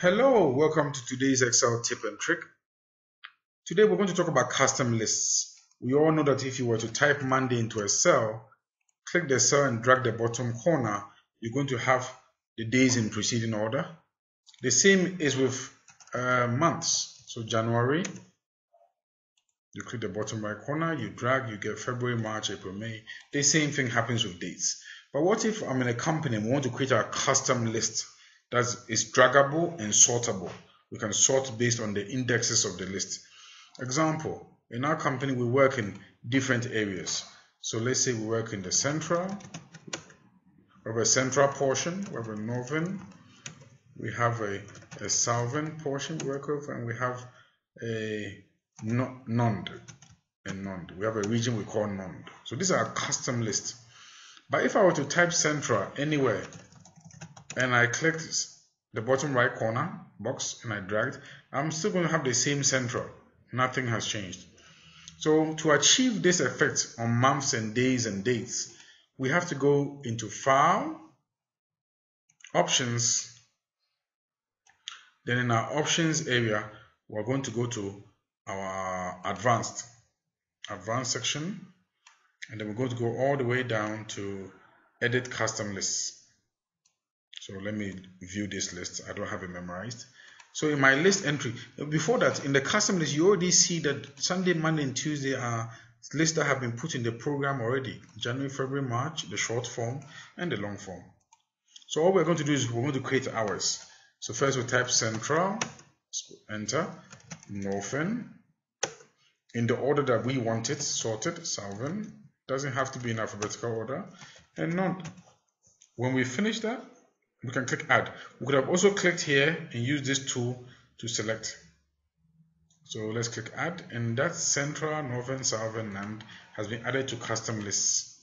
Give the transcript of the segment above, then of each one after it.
Hello, welcome to today's Excel tip and trick. Today we're going to talk about custom lists. We all know that if you were to type Monday into a cell, click the cell and drag the bottom corner, you're going to have the days in preceding order. The same is with months. So January, you click the bottom right corner, you drag, you get February, March, April, May. The same thing happens with dates. But what if I'm in a company and we want to create a custom list that is draggable and sortable? We can sort based on the indexes of the list. Example, in our company we work in different areas. So let's say we work in the central, we have a central portion, we have a northern, we have a southern portion we work with, and we have a NOND. We have a region we call NOND. So these are a custom list. But if I were to type central anywhere and I clicked the bottom right corner box and I dragged, I'm still going to have the same central. Nothing has changed. So to achieve this effect on months and days and dates, we have to go into File, Options. Then in our Options area, we're going to go to our Advanced section, and then we're going to go all the way down to Edit Custom Lists. So let me view this list. I don't have it memorized. So in my list entry, before that, in the custom list, you already see that Sunday, Monday, and Tuesday are lists that have been put in the program already. January, February, March, the short form and the long form. So all we're going to do is we're going to create hours. So first we type central, enter, northern, in the order that we want it, sorted, southern, doesn't have to be in alphabetical order, and NOND. When we finish that, we can click add. We could have also clicked here and used this tool to select. So let's click add, and that central, northern, southern, NOND has been added to custom lists.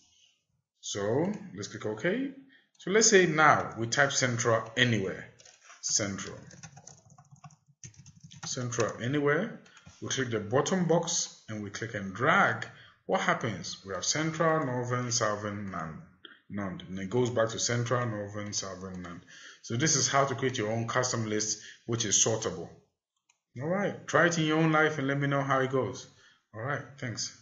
So let's click OK. So let's say now we type central anywhere. Central anywhere. We click the bottom box and we click and drag. What happens? We have central, northern, southern, NOND, and it goes back to central, northern, southern, NOND. So this is how to create your own custom list which is sortable. Alright, try it in your own life and let me know how it goes. Alright, thanks.